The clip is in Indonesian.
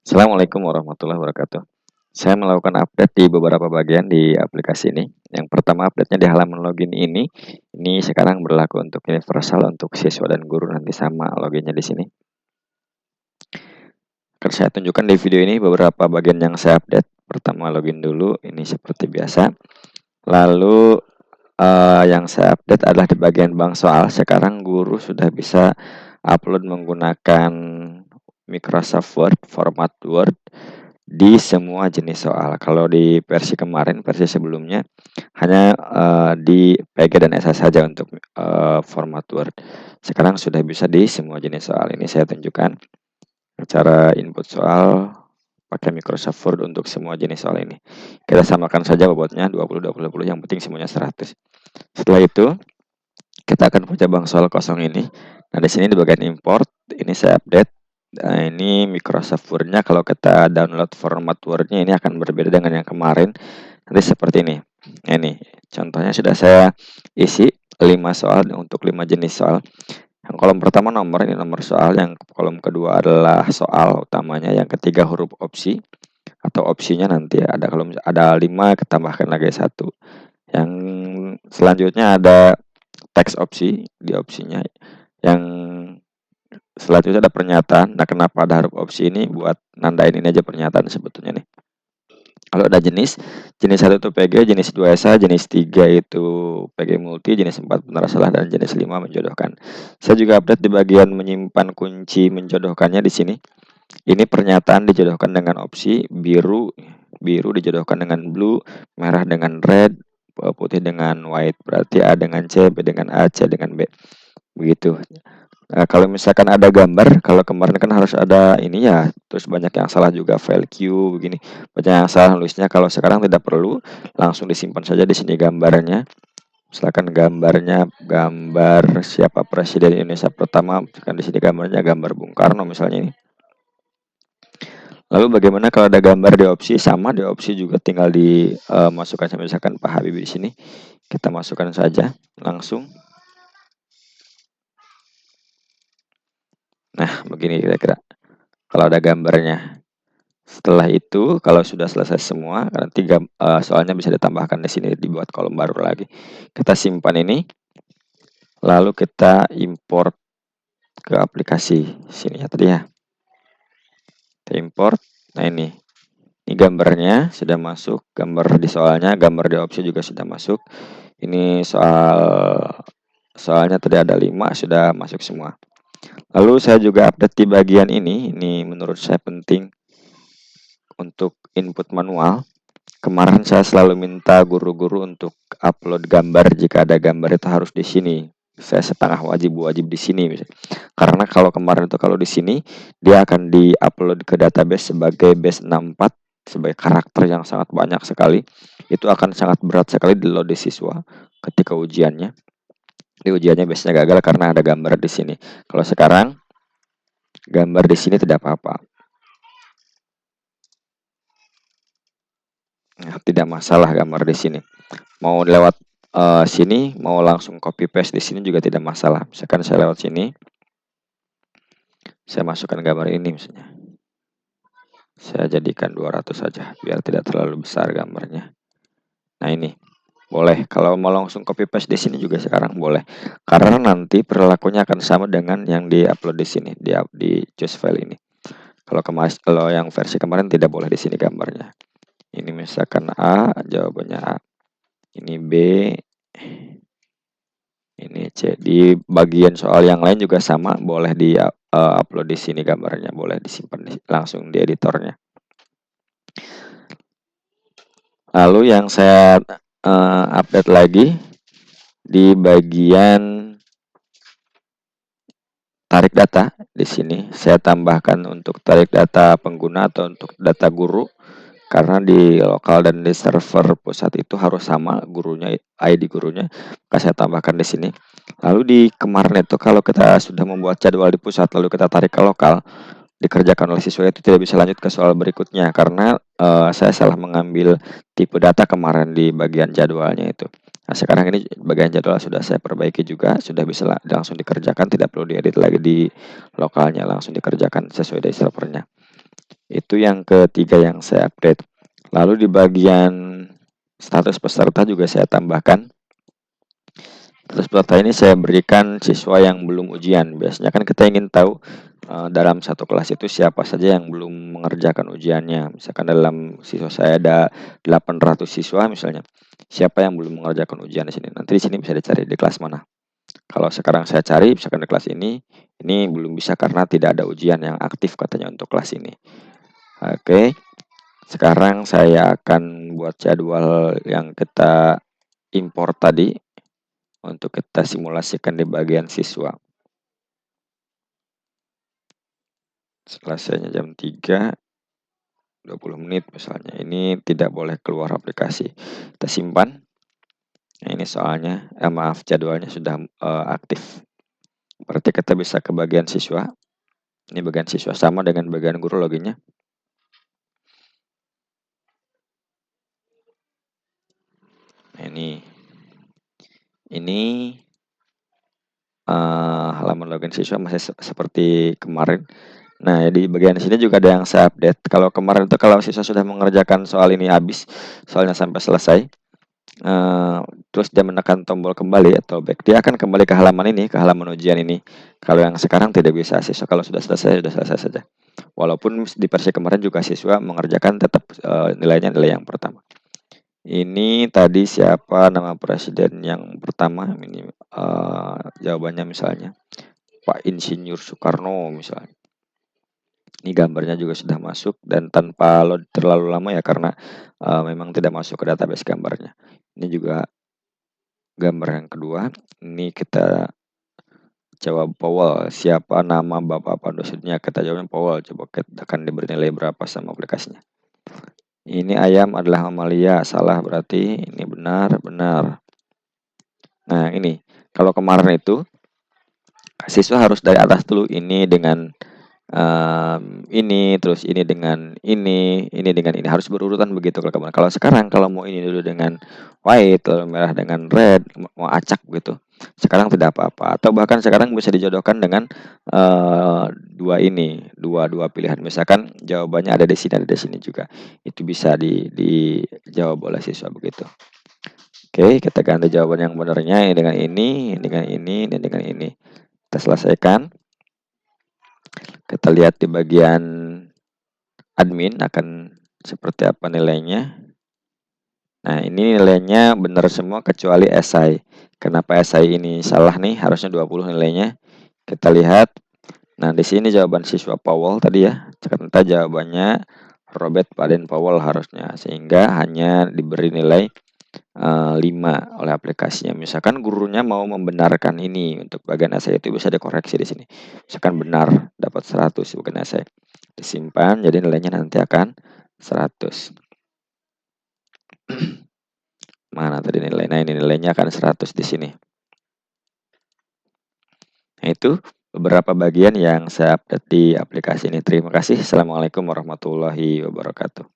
Assalamualaikum warahmatullahi wabarakatuh. Saya melakukan update di beberapa bagian di aplikasi ini. Yang pertama update-nya di halaman login ini. Ini sekarang berlaku untuk universal untuk siswa dan guru nanti sama loginnya di sini. Akan saya tunjukkan di video ini beberapa bagian yang saya update. Pertama login dulu, ini seperti biasa. Lalu yang saya update adalah di bagian bank soal. Sekarang guru sudah bisa upload menggunakan Microsoft Word, format Word di semua jenis soal. Kalau di versi kemarin, versi sebelumnya hanya di PG dan SA saja untuk format Word. Sekarang sudah bisa di semua jenis soal. Ini saya tunjukkan cara input soal pakai Microsoft Word untuk semua jenis soal ini. Kita samakan saja bobotnya 20, 20, 20, yang penting semuanya 100. Setelah itu, kita akan punya bank soal kosong ini. Nah, di sini di bagian import, ini saya update. Nah, ini Microsoft Word-nya kalau kita download format Word-nya ini akan berbeda dengan yang kemarin. Nanti seperti ini. Ini contohnya sudah saya isi 5 soal untuk 5 jenis soal. Yang kolom pertama nomor, ini nomor soal. Yang kolom kedua adalah soal utamanya. Yang ketiga huruf opsi atau opsinya nanti ada kalau ada 5 kita tambahkan lagi 1. Yang selanjutnya ada teks opsi di opsinya. Yang selanjutnya ada pernyataan. Nah, kenapa ada huruf opsi ini? Buat nandain ini aja pernyataan sebetulnya nih. Kalau ada jenis 1 itu PG, jenis 2 SA, jenis 3 itu PG multi, jenis 4 benar salah, dan jenis 5 menjodohkan. Saya juga update di bagian menyimpan kunci menjodohkannya di sini. Ini pernyataan dijodohkan dengan opsi biru, biru dijodohkan dengan blue, merah dengan red, putih dengan white. Berarti A dengan C, B dengan A, C dengan B. Begitu. Nah, kalau misalkan ada gambar, kalau kemarin kan harus ada ini ya, terus banyak yang salah juga file Q begini, banyak yang salah nulisnya. Kalau sekarang tidak perlu, langsung disimpan saja di sini gambarnya. Misalkan gambarnya gambar siapa presiden Indonesia pertama, kan di sini gambarnya gambar Bung Karno misalnya ini. Lalu bagaimana kalau ada gambar di opsi? Sama di opsi juga tinggal dimasukkan, misalkan Pak Habibie di sini. Kita masukkan saja langsung. Nah, begini kira-kira. Kalau ada gambarnya. Setelah itu, kalau sudah selesai semua, nanti soalnya bisa ditambahkan di sini, dibuat kolom baru lagi. Kita simpan ini, lalu kita import ke aplikasi sini ya tadi ya. Kita import. Nah ini gambarnya sudah masuk, gambar di soalnya, gambar di opsi juga sudah masuk. Ini soalnya tadi ada 5 sudah masuk semua. Lalu saya juga update di bagian ini menurut saya penting untuk input manual. Kemarin saya selalu minta guru-guru untuk upload gambar jika ada gambar itu harus di sini. Saya setengah wajib di sini misalnya. Karena kalau kemarin itu kalau di sini dia akan di-upload ke database sebagai base 64 sebagai karakter yang sangat banyak sekali. Itu akan sangat berat sekali di load di siswa ketika ujiannya. Di ujiannya biasanya gagal karena ada gambar di sini. Kalau sekarang gambar di sini tidak apa-apa. Nah, tidak masalah gambar di sini. Mau lewat sini, mau langsung copy paste di sini juga tidak masalah. Misalkan saya lewat sini, saya masukkan gambar ini misalnya. Saya jadikan 200 saja biar tidak terlalu besar gambarnya. Nah, ini boleh. Kalau mau langsung copy paste di sini juga sekarang boleh. Karena nanti perilakunya akan sama dengan yang di-upload di sini, di choose file ini. Kalau yang versi kemarin tidak boleh di sini gambarnya. Ini misalkan A, jawabannya A. Ini B, ini C. Di bagian soal yang lain juga sama, boleh di upload di sini gambarnya, boleh disimpan langsung di editornya. Lalu yang saya update lagi di bagian tarik data di sini, saya tambahkan untuk tarik data pengguna atau untuk data guru. Karena di lokal dan di server pusat itu harus sama gurunya, ID gurunya, maka saya tambahkan di sini. Lalu di kemarin itu kalau kita sudah membuat jadwal di pusat lalu kita tarik ke lokal, dikerjakan oleh siswa itu tidak bisa lanjut ke soal berikutnya karena saya salah mengambil tipe data kemarin di bagian jadwalnya itu. Nah, sekarang ini bagian jadwal sudah saya perbaiki juga, sudah bisa langsung dikerjakan, tidak perlu diedit lagi di lokalnya, langsung dikerjakan sesuai dari servernya. Itu yang ketiga yang saya update. Lalu di bagian status peserta juga saya tambahkan. Status peserta ini saya berikan siswa yang belum ujian. Biasanya kan kita ingin tahu dalam satu kelas itu siapa saja yang belum mengerjakan ujiannya. Misalkan dalam siswa saya ada 800 siswa misalnya. Siapa yang belum mengerjakan ujian di sini? Nanti di sini bisa dicari di kelas mana. Kalau sekarang saya cari misalkan di kelas ini belum bisa karena tidak ada ujian yang aktif katanya untuk kelas ini. Oke, sekarang saya akan buat jadwal yang kita import tadi untuk kita simulasikan di bagian siswa. Selesainya jam 3, 20 menit misalnya. Ini tidak boleh keluar aplikasi. Kita simpan. Nah, ini soalnya, maaf, jadwalnya sudah aktif. Berarti kita bisa ke bagian siswa. Ini bagian siswa sama dengan bagian guru loginnya. Nah, ini halaman login siswa masih seperti kemarin. Nah, di bagian sini juga ada yang saya update. Kalau kemarin itu kalau siswa sudah mengerjakan soal ini habis, soalnya sampai selesai, eh, terus dia menekan tombol kembali atau back, dia akan kembali ke halaman ini, ke halaman ujian ini. Kalau yang sekarang tidak bisa, siswa kalau sudah selesai saja. Walaupun di versi kemarin juga siswa mengerjakan tetap nilainya nilai yang pertama. Ini tadi siapa nama presiden yang pertama? Ini jawabannya misalnya Pak Insinyur Soekarno misalnya. Ini gambarnya juga sudah masuk dan tanpa load terlalu lama ya karena memang tidak masuk ke database gambarnya. Ini juga gambar yang kedua. Ini kita jawab Powell. Siapa nama bapak dosennya? Kita jawabnya Powell. Coba kita akan diberi nilai berapa sama aplikasinya. Ini ayam adalah mamalia. Salah berarti ini benar, benar. Nah ini, kalau kemarin itu siswa harus dari atas dulu ini dengan ini, terus ini dengan ini, harus berurutan begitu kalau kemarin. Kalau sekarang kalau mau ini dulu dengan white, lalu merah dengan red, mau acak begitu. Sekarang tidak apa-apa. Atau bahkan sekarang bisa dijodohkan dengan dua ini, dua pilihan. Misalkan jawabannya ada ada di sini juga. Itu bisa dijawab oleh siswa begitu. Oke, kita ganti jawaban yang benarnya dengan ini, dengan ini, dan dengan ini. Kita selesaikan. Kita lihat di bagian admin akan seperti apa nilainya. Nah, ini nilainya benar semua kecuali esai. Kenapa esai ini salah nih? Harusnya 20 nilainya. Kita lihat. Nah, di sini jawaban siswa Powell tadi ya. Ternyata jawabannya Robert Baden Powell harusnya. Sehingga hanya diberi nilai 5 oleh aplikasinya. Misalkan gurunya mau membenarkan ini untuk bagian esai itu bisa dikoreksi di sini. Misalkan benar dapat 100 bagian esai. Disimpan jadi nilainya nanti akan 100. Mana tadi nilai? Nah, ini nilainya akan 100 di sini. Nah, itu beberapa bagian yang saya update di aplikasi ini. Terima kasih. Assalamualaikum warahmatullahi wabarakatuh.